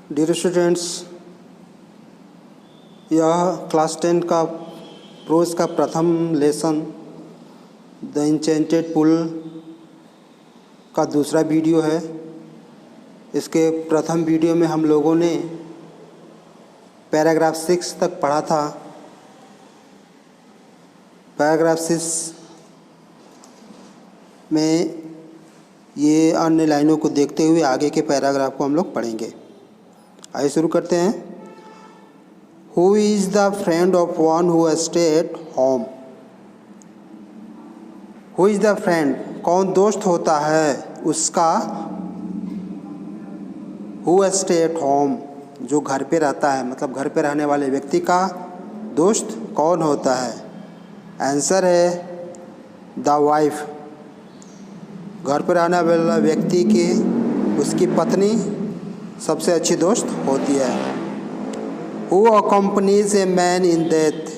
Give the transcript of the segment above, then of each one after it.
Dear students, यह class 10 का pros का प्रथम लेसन द इंचेंटेड पुल का दूसरा वीडियो है। इसके प्रथम वीडियो में हम लोगों ने पैराग्राफ 6 तक पढ़ा था। पैराग्राफ 6 में ये अन्य लाइनों को देखते हुए आगे के पैराग्राफ को हम लोग पढ़ेंगे। आइए शुरू करते हैं। Who is the friend of one who stay at home? Who is the friend? कौन दोस्त होता है उसका? Who stay at home? जो घर पे रहता है, मतलब घर पे रहने वाले व्यक्ति का दोस्त कौन होता है? आंसर है द वाइफ। घर पर रहने वाला व्यक्ति की उसकी पत्नी सबसे अच्छी दोस्त होती है। Who accompanies a man in death?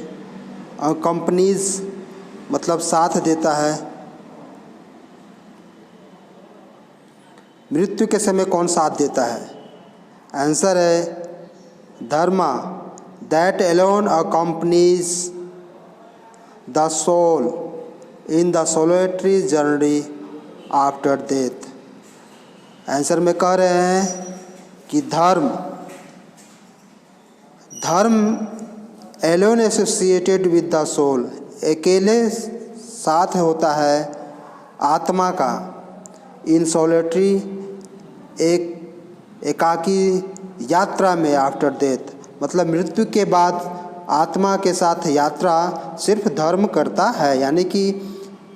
accompanies मतलब साथ देता है। मृत्यु के समय कौन साथ देता है? आंसर है dharma. That alone accompanies the soul in the solitary journey after death. Answer में कह रहे हैं कि dharma alone associated with the soul, अकेले साथ होता है आत्मा का। इन सोलिटरी एकाकी यात्रा में आफ्टर डेथ, मतलब मृत्यु के बाद आत्मा के साथ यात्रा सिर्फ धर्म करता है, यानी कि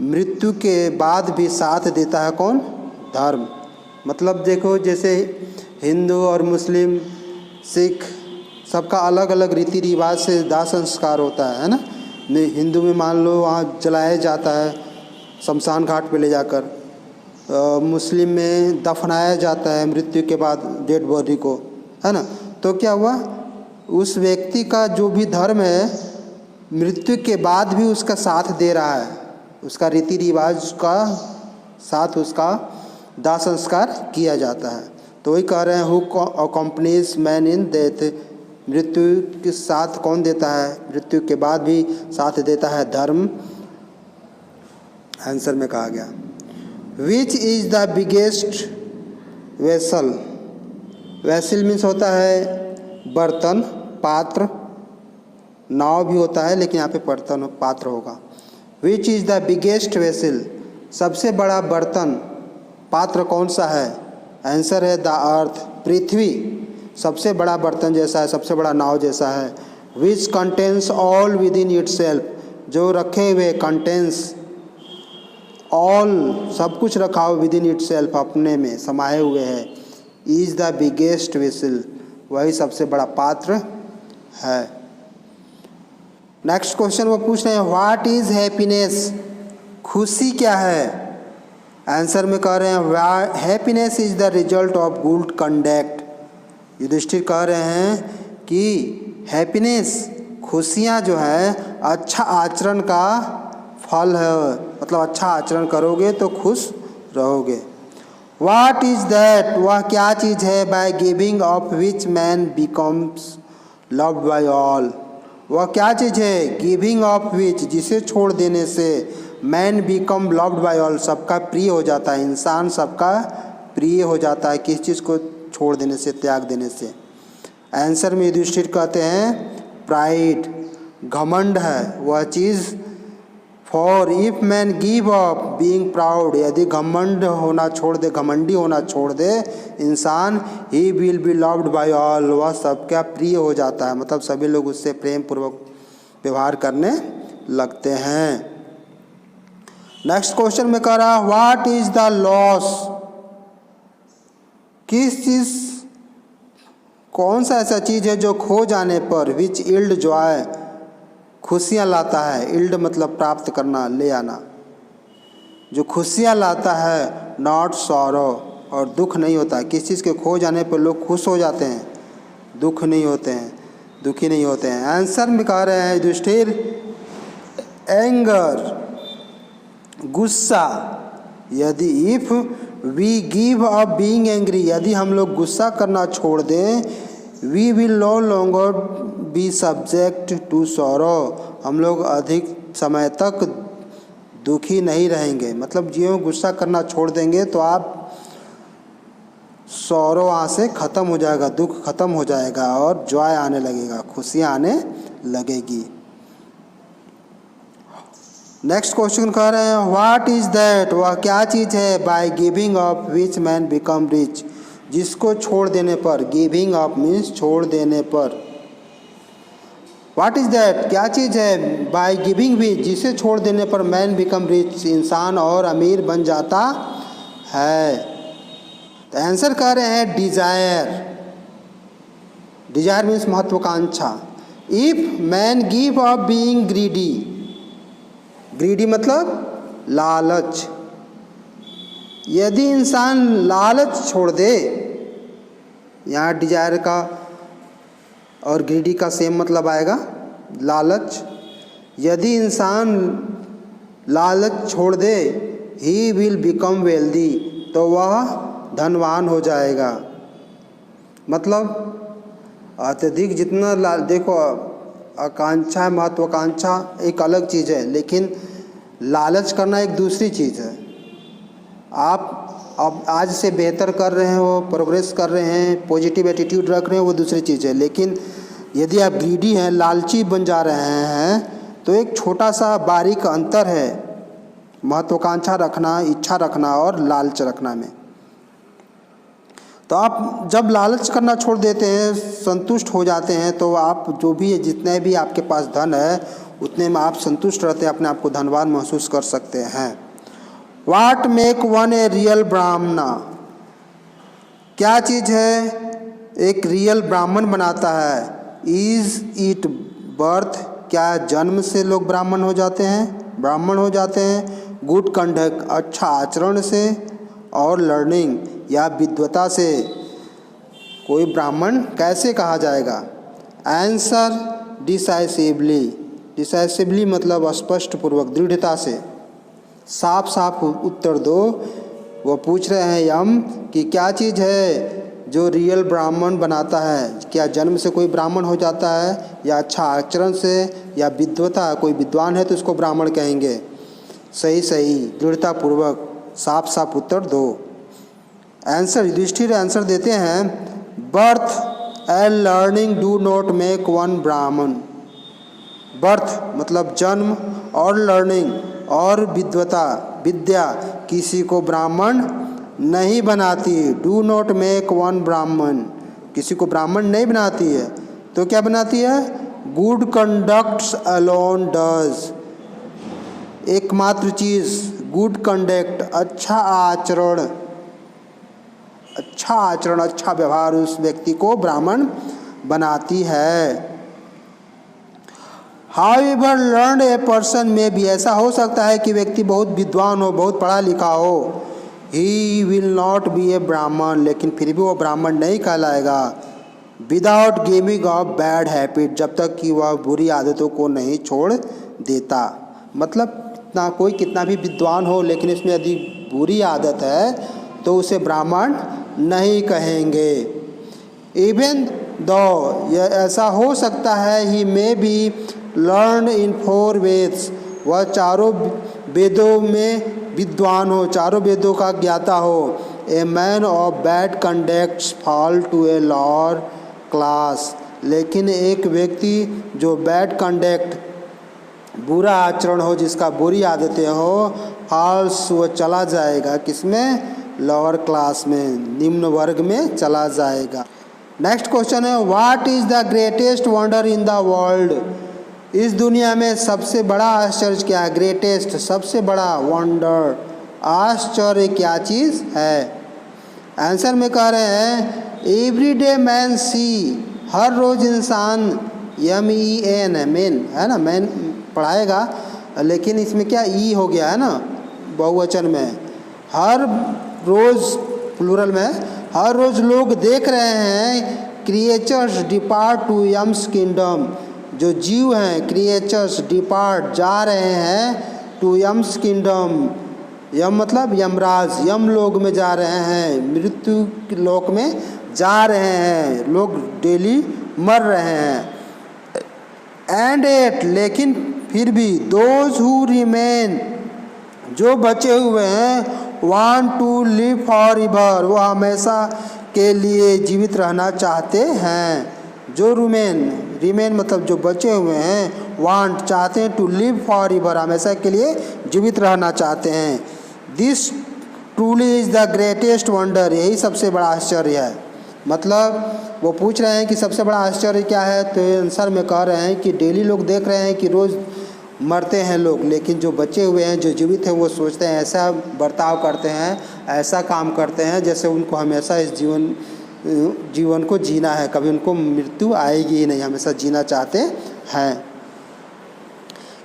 मृत्यु के बाद भी साथ देता है कौन? धर्म। मतलब देखो, जैसे हिंदू और मुस्लिम सिख सबका अलग अलग रीति रिवाज से दाह संस्कार होता है ना। हिंदू में मान लो वहाँ जलाया जाता है शमशान घाट पे ले जाकर, मुस्लिम में दफनाया जाता है मृत्यु के बाद डेड बॉडी को, है ना। तो क्या हुआ, उस व्यक्ति का जो भी धर्म है मृत्यु के बाद भी उसका साथ दे रहा है, उसका रीति रिवाज का साथ उसका दाह संस्कार किया जाता है। तो वही कह रहे हैं who accompanies man in death, मृत्यु के साथ कौन देता है? मृत्यु के बाद भी साथ देता है धर्म। आंसर में कहा गया which is the biggest vessel. Vessel means होता है बर्तन, पात्र। नाव भी होता है लेकिन यहाँ पे बर्तन पात्र होगा। Which is the biggest vessel, सबसे बड़ा बर्तन पात्र कौन सा है? आंसर है द अर्थ, पृथ्वी सबसे बड़ा बर्तन जैसा है, सबसे बड़ा नाव जैसा है। Which contains all with in it self, जो रखे हुए कंटेन्स ऑल, सब कुछ रखा हुआ विद इन इट सेल्फ, अपने में समाये हुए है। इज़ द बिगेस्ट वेसल, वही सबसे बड़ा पात्र है। नेक्स्ट क्वेश्चन वो पूछ रहे हैं व्हाट इज़ हैप्पीनेस, खुशी क्या है? आंसर में कह रहे हैं happiness is the result of good conduct. Yudhishthira कह रहे हैं कि हैप्पीनेस, खुशियाँ जो है अच्छा आचरण का फल है, मतलब अच्छा आचरण करोगे तो खुश रहोगे। व्हाट इज़ दैट, वह क्या चीज़ है? By giving of which man becomes loved by all, वह क्या चीज़ है? गिविंग ऑफ विच, जिसे छोड़ देने से man become loved by all, सबका प्रिय हो जाता है, इंसान सबका प्रिय हो जाता है। किस चीज़ को छोड़ देने से, त्याग देने से? आंसर में युधिष्ठिर कहते हैं प्राइड, घमंड है वह चीज़। For if man give up being proud, यदि घमंड होना छोड़ दे, घमंडी होना छोड़ दे इंसान, he will be loved by all, वह सबका प्रिय हो जाता है, मतलब सभी लोग उससे प्रेम पूर्वक व्यवहार करने लगते हैं। नेक्स्ट क्वेश्चन में कह रहा व्हाट इज द लॉस, किस चीज़, कौन सा ऐसा चीज़ है जो खो जाने पर विच इल्ड जॉय, खुशियाँ लाता है। इल्ड मतलब प्राप्त करना, ले आना, जो खुशियाँ लाता है। नॉट सॉरो, और दुख नहीं होता है। किस चीज़ के खो जाने पर लोग खुश हो जाते हैं, दुख नहीं होते हैं, दुखी नहीं होते हैं। आंसर में कह रहे हैं युधिष्ठिर एंगर, गुस्सा। यदि if we give up being angry, यदि हम लोग गुस्सा करना छोड़ दें, we will no longer be subject to sorrow, हम लोग अधिक समय तक दुखी नहीं रहेंगे। मतलब ज्यों गुस्सा करना छोड़ देंगे तो आप सौरो वहाँ से ख़त्म हो जाएगा, दुख ख़त्म हो जाएगा और जॉय आने लगेगा, खुशियाँ आने लगेगी। नेक्स्ट क्वेश्चन कह रहे हैं व्हाट इज़ दैट, वह क्या चीज़ है, by giving up which man become rich, जिसको छोड़ देने पर, गिविंग अप मीन्स छोड़ देने पर, व्हाट इज़ दैट क्या चीज़ है, बाय गिविंग विच जिसे छोड़ देने पर मैन बिकम रिच इंसान और अमीर बन जाता है। तो आंसर कह रहे हैं डिजायर, डिजायर मीन्स महत्वाकांक्षा। If man give up being greedy, greedy मतलब लालच, यदि इंसान लालच छोड़ दे, यहाँ डिजायर का और ग्रीडी का सेम मतलब आएगा लालच, यदि इंसान लालच छोड़ दे, ही विल बिकम वेल्दी, तो वह धनवान हो जाएगा। मतलब अत्यधिक जितना देखो, आकांक्षा महत्वाकांक्षा एक अलग चीज़ है, लेकिन लालच करना एक दूसरी चीज़ है। आप अब आज से बेहतर कर रहे हो, प्रोग्रेस कर रहे हैं, पॉजिटिव एटीट्यूड रख रहे हैं, वो दूसरी चीज़ है। लेकिन यदि आप ग्रीडी हैं, लालची बन जा रहे हैं, तो एक छोटा सा बारीक अंतर है महत्वाकांक्षा रखना, इच्छा रखना और लालच रखना में। तो आप जब लालच करना छोड़ देते हैं, संतुष्ट हो जाते हैं, तो आप जो भी जितने भी आपके पास धन है उतने में आप संतुष्ट रहते हैं, अपने आप को धनवान महसूस कर सकते हैं। What make one a real ब्राह्मणा, क्या चीज़ है एक रियल ब्राह्मण बनाता है, इज इट बर्थ, क्या जन्म से लोग ब्राह्मण हो जाते हैं, ब्राह्मण हो जाते हैं, गुड कंडक्ट अच्छा आचरण से, और लर्निंग या विद्वता से कोई ब्राह्मण कैसे कहा जाएगा। आंसर डिसाइसिवली, डिसाइसिवली मतलब स्पष्ट पूर्वक, दृढ़ता से, साफ साफ उत्तर दो। वो पूछ रहे हैं यम कि क्या चीज़ है जो रियल ब्राह्मण बनाता है, क्या जन्म से कोई ब्राह्मण हो जाता है, या अच्छा आचरण से, या विद्वता, कोई विद्वान है तो उसको ब्राह्मण कहेंगे। सही सही दृढ़ता पूर्वक साफ साफ उत्तर दो। आंसर युधिष्ठिर आंसर देते हैं birth and learning do not make one ब्राह्मण, बर्थ मतलब जन्म और लर्निंग और विद्वता विद्या किसी को ब्राह्मण नहीं बनाती, डू नॉट मेक वन ब्राह्मण, किसी को ब्राह्मण नहीं बनाती है। तो क्या बनाती है, गुड कंडक्ट्स अलोन डज, एकमात्र चीज़ गुड कंडक्ट अच्छा आचरण, अच्छा आचरण अच्छा व्यवहार उस व्यक्ति को ब्राह्मण बनाती है। हाउएवर लर्न ए पर्सन में भी, ऐसा हो सकता है कि व्यक्ति बहुत विद्वान हो, बहुत पढ़ा लिखा हो, ही विल नॉट बी ए ब्राह्मण, लेकिन फिर भी वो ब्राह्मण नहीं कहलाएगा। Without giving up bad habit, जब तक कि वह बुरी आदतों को नहीं छोड़ देता। मतलब ना कोई कितना भी विद्वान हो, लेकिन इसमें यदि बुरी आदत है तो उसे ब्राह्मण नहीं कहेंगे। इवन दो यह ऐसा हो सकता है he may be learn in 4 Vedas, वह चारों वेदों में विद्वान हो, चारों वेदों का ज्ञाता हो। A man of bad conducts fall to a lower class, लेकिन एक व्यक्ति जो बैड कंडक्ट बुरा आचरण हो, जिसका बुरी आदतें हो, फॉल्स वो चला जाएगा किसमें, लोअर क्लास में, निम्न वर्ग में चला जाएगा। नेक्स्ट क्वेश्चन है what is the greatest wonder in the world, इस दुनिया में सबसे बड़ा आश्चर्य क्या है, ग्रेटेस्ट सबसे बड़ा, वंडर आश्चर्य क्या चीज़ है। आंसर में कह रहे हैं एवरीडे मैन सी, हर रोज़ इंसान, MEN है मैन, है ना, मैन पढ़ाएगा, लेकिन इसमें क्या ई हो गया है ना बहुवचन में, हर रोज़ प्लूरल में, हर रोज़ लोग देख रहे हैं creatures depart to Yama's kingdom, जो जीव हैं क्रिएचर्स डिपार्ट जा रहे हैं टू यम्स किंगडम, यम मतलब यमराज, यम लोक में जा रहे हैं, मृत्यु के लोक में जा रहे हैं, लोग डेली मर रहे हैं। एंड एट लेकिन फिर भी, दोज हु रिमेन जो बचे हुए हैं, want to live forever वो हमेशा के लिए जीवित रहना चाहते हैं। जो रिमेन मतलब जो बचे हुए हैं, वांट चाहते हैं, टू लिव फॉर एवर हमेशा के लिए जीवित रहना चाहते हैं। This truly is the greatest wonder यही सबसे बड़ा आश्चर्य है। मतलब वो पूछ रहे हैं कि सबसे बड़ा आश्चर्य क्या है, तो आंसर में कह रहे हैं कि डेली लोग देख रहे हैं कि रोज़ मरते हैं लोग, लेकिन जो बचे हुए हैं, जो जीवित हैं, वो सोचते हैं, ऐसा बर्ताव करते हैं, ऐसा काम करते हैं जैसे उनको हमेशा इस जीवन को जीना है, कभी उनको मृत्यु आएगी ही नहीं, हमेशा जीना चाहते हैं।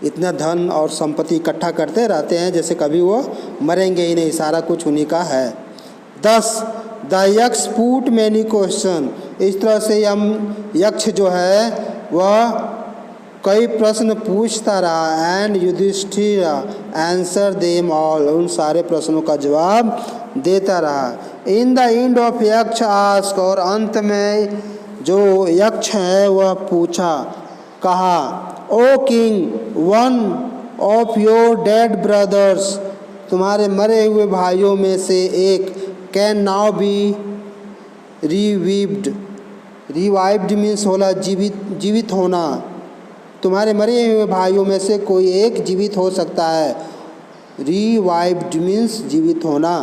इतना धन और संपत्ति इकट्ठा करते रहते हैं जैसे कभी वो मरेंगे ही नहीं, सारा कुछ उन्हीं का है। 10 द यक्ष पुट मैनी क्वेश्चन इस तरह से यक्ष जो है वह कई प्रश्न पूछता रहा। And Yudhishthira answer them all उन सारे प्रश्नों का जवाब देता रहा। In the end of Yaksha ask और अंत में जो यक्ष है वह पूछा, कहा, O king one of your dead brothers तुम्हारे मरे हुए भाइयों में से एक can now be revived means होला जीवित होना। तुम्हारे मरे हुए भाइयों में से कोई एक जीवित हो सकता है। रिवाइव्ड मीन्स जीवित होना।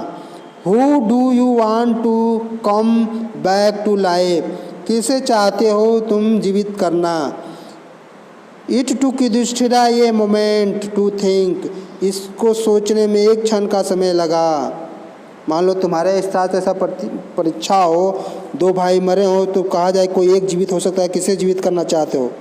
Who do you want to come back to life किसे चाहते हो तुम जीवित करना। इट टुक युधिष्ठिरा ये मोमेंट टू थिंक इसको सोचने में एक क्षण का समय लगा। मान लो तुम्हारे साथ ऐसा परीक्षा हो, 2 भाई मरे हो, तो कहा जाए कोई एक जीवित हो सकता है, किसे जीवित करना चाहते हो,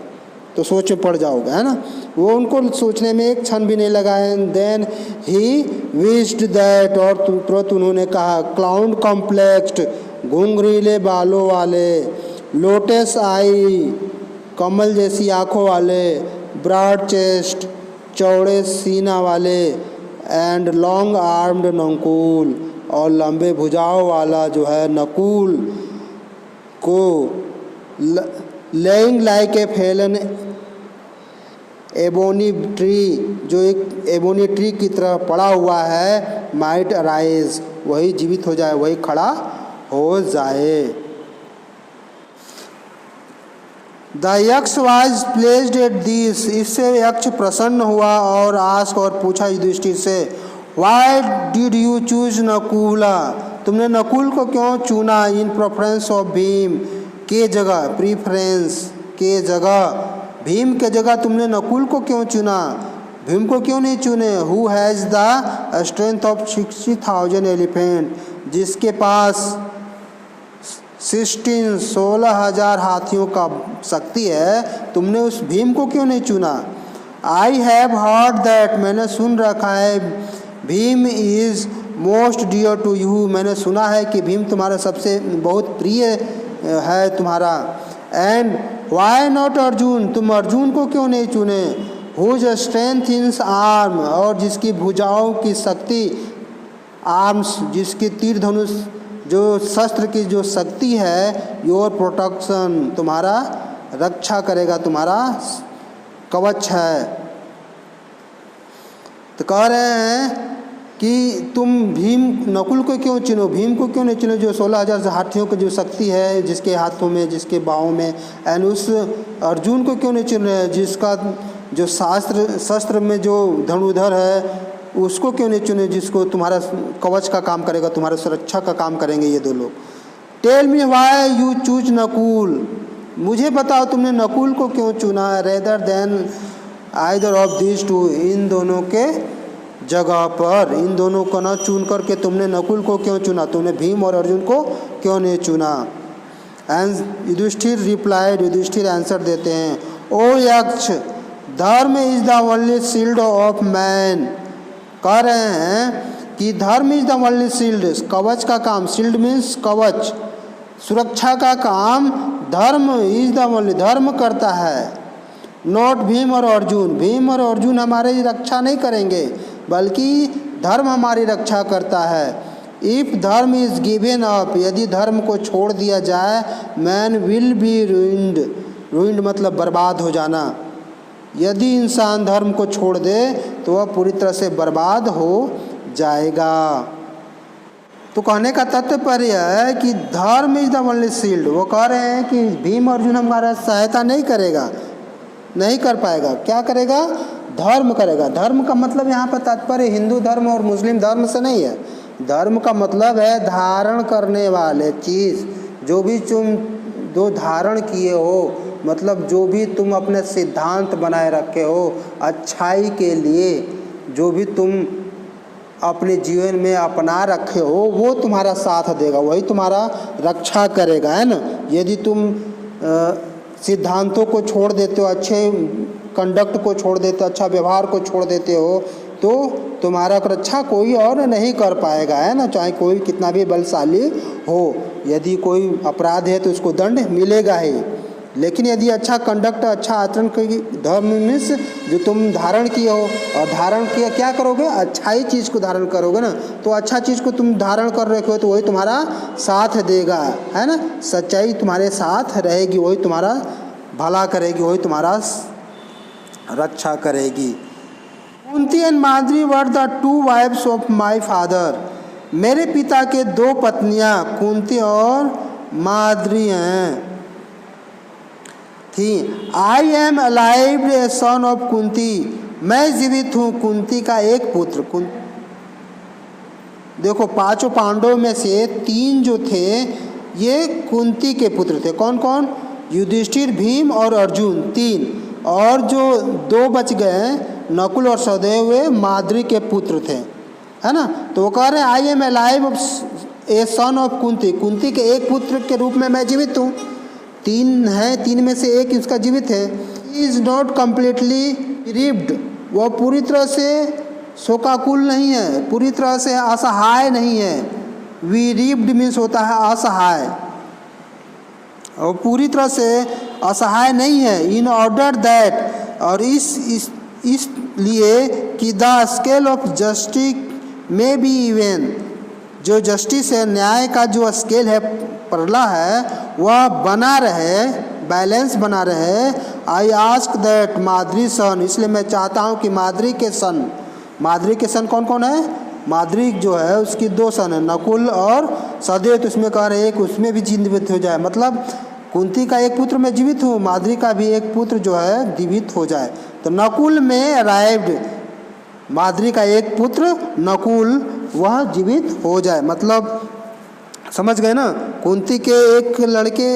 तो सोच में पड़ जाओगे, है ना। वो उनको सोचने में एक क्षण भी नहीं लगा। And then he wished that और तुरंत उन्होंने कहा, क्लाउड कॉम्प्लेक्स्ड घुंघरीले बालों वाले, लोटस आई कमल जैसी आँखों वाले, ब्रॉड चेस्ट चौड़े सीना वाले, एंड लॉन्ग आर्म्ड नकुल और लंबे भुजाओं वाला जो है नकुल को laying like a fallen ebony tree जो एक एबोनी ट्री की तरह पड़ा हुआ है, माइट अराइज वही जीवित हो जाए, वही खड़ा हो जाए। द यक्ष वाज प्लेस्ड एट दिस इससे यक्ष प्रसन्न हुआ और आस्क और पूछा युधिष्ठिर से, why did you choose Nakula तुमने नकुल को क्यों चुना इन प्रेफरेंस ऑफ भीम के जगह, प्रीफरेंस के जगह, भीम के जगह तुमने नकुल को क्यों चुना, भीम को क्यों नहीं चुने। Who has the strength of 60,000 elephant जिसके पास 16,000 हाथियों का शक्ति है, तुमने उस भीम को क्यों नहीं चुना। आई हैव हर्ड दैट मैंने सुन रखा है, Bhima is most dear to you मैंने सुना है कि भीम तुम्हारा सबसे बहुत प्रिय है तुम्हारा। एंड वाई नॉट अर्जुन तुम अर्जुन को क्यों नहीं चुने। हुज स्ट्रेंथ इन आर्म और जिसकी भुजाओं की शक्ति, आर्म्स जिसकी तीर धनुष जो शस्त्र की जो शक्ति है, योर प्रोटेक्शन तुम्हारा रक्षा करेगा, तुम्हारा कवच है। तो कह रहे हैं कि तुम भीम नकुल को क्यों चुनो, भीम को क्यों नहीं चुनो जो 16,000 हाथियों की जो शक्ति है जिसके हाथों में, जिसके बाहों में। एंड उस अर्जुन को क्यों नहीं चुन रहे जिसका जो शस्त्र में जो धनुर्धर है उसको क्यों नहीं चुने, जिसको तुम्हारा कवच का काम करेगा, तुम्हारा सुरक्षा का काम करेंगे ये 2 लोग। Tell me why you choose Nakul मुझे बताओ तुमने नकुल को क्यों चुना, rather than either of this two इन दोनों के जगह पर, इन दोनों को न चुन करके तुमने नकुल को क्यों चुना, तुमने भीम और अर्जुन को क्यों नहीं चुना। And Yudhishthira replied Yudhishthira answer देते हैं, O Yaksha dharma is the only shield of man. कह रहे हैं कि धर्म इज द ओनली शील्ड, कवच का काम, शील्ड मीन्स कवच, सुरक्षा का काम धर्म इज द ओनली धर्म करता है। नॉट भीम और अर्जुन, भीम और अर्जुन हमारी रक्षा नहीं करेंगे, बल्कि धर्म हमारी रक्षा करता है। इफ़ धर्म इज़ गिवन अप, यदि धर्म को छोड़ दिया जाए, man will be ruined, ruined मतलब बर्बाद हो जाना। यदि इंसान धर्म को छोड़ दे तो वह पूरी तरह से बर्बाद हो जाएगा। तो कहने का तात्पर्य है कि धर्म इज द ओनली शील्ड। वो कह रहे हैं कि भीम अर्जुन हमारा सहायता नहीं करेगा, नहीं कर पाएगा। क्या करेगा? धर्म करेगा। धर्म का मतलब यहाँ पर तात्पर्य हिंदू धर्म और मुस्लिम धर्म से नहीं है। धर्म का मतलब है धारण करने वाले चीज़, जो भी तुम जो धारण किए हो, मतलब जो भी तुम अपने सिद्धांत बनाए रखे हो अच्छाई के लिए, जो भी तुम अपने जीवन में अपना रखे हो, वो तुम्हारा साथ देगा, वही तुम्हारा रक्षा करेगा, है ना। यदि तुम सिद्धांतों को छोड़ देते हो, अच्छे कंडक्ट को छोड़ देते हो, अच्छा व्यवहार को छोड़ देते हो, तो तुम्हारा रक्षा कोई और नहीं कर पाएगा, है ना, चाहे कोई कितना भी बलशाली हो। यदि कोई अपराध है तो उसको दंड मिलेगा ही, लेकिन यदि अच्छा कंडक्ट, अच्छा आचरण की धर्म मीन्स जो तुम धारण किए हो, और धारण किया क्या करोगे? अच्छाई चीज़ को धारण करोगे ना, तो अच्छा चीज़ को तुम धारण कर रहे हो तो वही तुम्हारा साथ देगा, है ना। सच्चाई तुम्हारे साथ रहेगी, वही तुम्हारा भला करेगी, वही तुम्हारा रक्षा करेगी। Kunti and Madri were the 2 wifes of my father. मेरे पिता के 2 पत्नियां कुंती और माद्री हैं थी। I am alive A son of Kunti, मैं जीवित हूँ कुंती का एक पुत्र। देखो 5 पांडवों में से 3 जो थे ये कुंती के पुत्र थे। कौन कौन? युधिष्ठिर, भीम और अर्जुन, 3। और जो 2 बच गए नकुल और सहदेव, वे माद्री के पुत्र थे, है ना। तो वो कह रहे हैं I am alive A son of Kunti, Kunti के एक पुत्र के रूप में मैं जीवित हूँ। 3 है, 3 में से एक उसका जीवित है। इज़ नॉट कम्प्लीटली रिप्ड, वह पूरी तरह से शोकाकुल नहीं है, पूरी तरह से असहाय नहीं है। वी रिप्ड मीन्स होता है असहाय, और पूरी तरह से असहाय नहीं है। इन ऑर्डर दैट, और इसलिए कि द स्केल ऑफ जस्टिस में बी इवन, जो जस्टिस है, न्याय का जो स्केल है, परला है, वह बना रहे, बैलेंस बना रहे। आई आस्क दैट माद्री सन, इसलिए मैं चाहता हूँ कि माद्री के सन, माद्री के सन कौन कौन है? माद्री जो है उसकी 2 सन है, नकुल और सहदेव। तो उसमें कह रहे एक उसमें भी जीवित हो जाए, मतलब कुंती का एक पुत्र मैं जीवित हूँ, माद्री का भी एक पुत्र जो है जीवित हो जाए। तो नकुल में अराइव्ड, माद्री का एक पुत्र नकुल वह जीवित हो जाए, मतलब समझ गए ना। कुंती के एक लड़के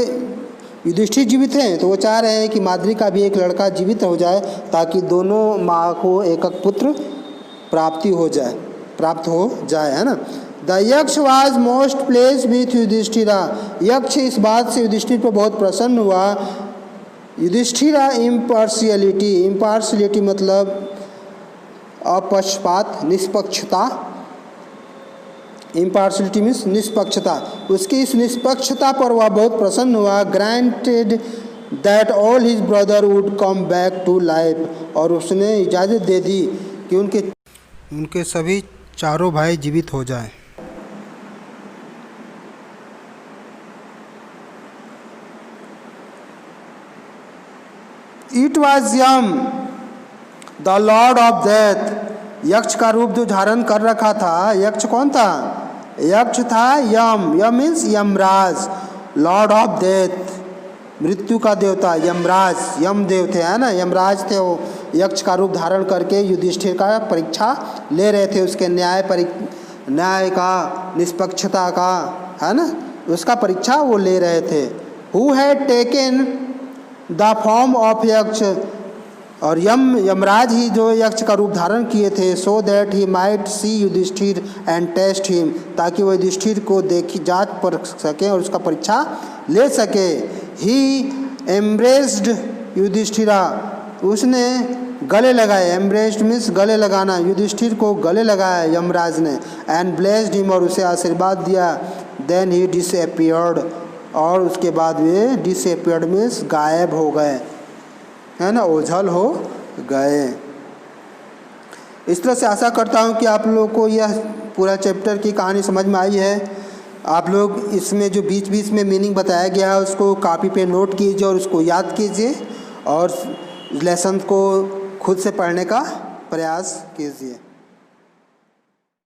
युधिष्ठिर जीवित हैं, तो वो चाह रहे हैं कि माद्री का भी एक लड़का जीवित हो जाए, ताकि दोनों माँ को एक पुत्र प्राप्त हो जाए, है ना। द यक्ष was most place with Yudhishthira, यक्ष इस बात से युधिष्ठिर पर बहुत प्रसन्न हुआ। युधिष्ठिरा इम्पार्शियलिटी, इम्पार्शियलिटी मतलब अपक्षपात, निष्पक्षता। इम्पार्शियलिटी मीन्स निष्पक्षता, उसकी इस निष्पक्षता पर वह बहुत प्रसन्न हुआ। Granted that all his brother would come back to life, और उसने इजाज़त दे दी कि उनके सभी चारों भाई जीवित हो जाएं। It was Yama the lord of death, Yaksha का रूप जो धारण कर रखा था, यक्ष कौन था? यक्ष था Yama, Yama means Yamraj, lord of death, मृत्यु का देवता यमराज, यमदेव थे, है ना, यमराज थे। वो यक्ष का रूप धारण करके युधिष्ठिर का परीक्षा ले रहे थे, उसके न्याय का, निष्पक्षता का, है ना, उसका परीक्षा वो ले रहे थे। Who had taken the form of यक्ष, और यमराज ही जो यक्ष का रूप धारण किए थे, so that he might see Yudhishthira and test him, ताकि वह युधिष्ठिर को जांच पर सके और उसका परीक्षा ले सके। ही एम्ब्रेस्ड युधिष्ठिरा, उसने गले लगाए, एम्ब्रेस्ड मीन्स गले लगाना, युधिष्ठिर को गले लगाया यमराज ने। एंड ब्लेस्ड हिम, और उसे आशीर्वाद दिया। देन ही डिसअपियर्ड, और उसके बाद वे डिसअपियर्ड मीन्स गायब हो गए, है ना, ओझल हो गए। इस तरह से आशा करता हूँ कि आप लोगों को यह पूरा चैप्टर की कहानी समझ में आई है। आप लोग इसमें जो बीच बीच में मीनिंग बताया गया है उसको कॉपी पे नोट कीजिए और उसको याद कीजिए और लेसन को खुद से पढ़ने का प्रयास कीजिए।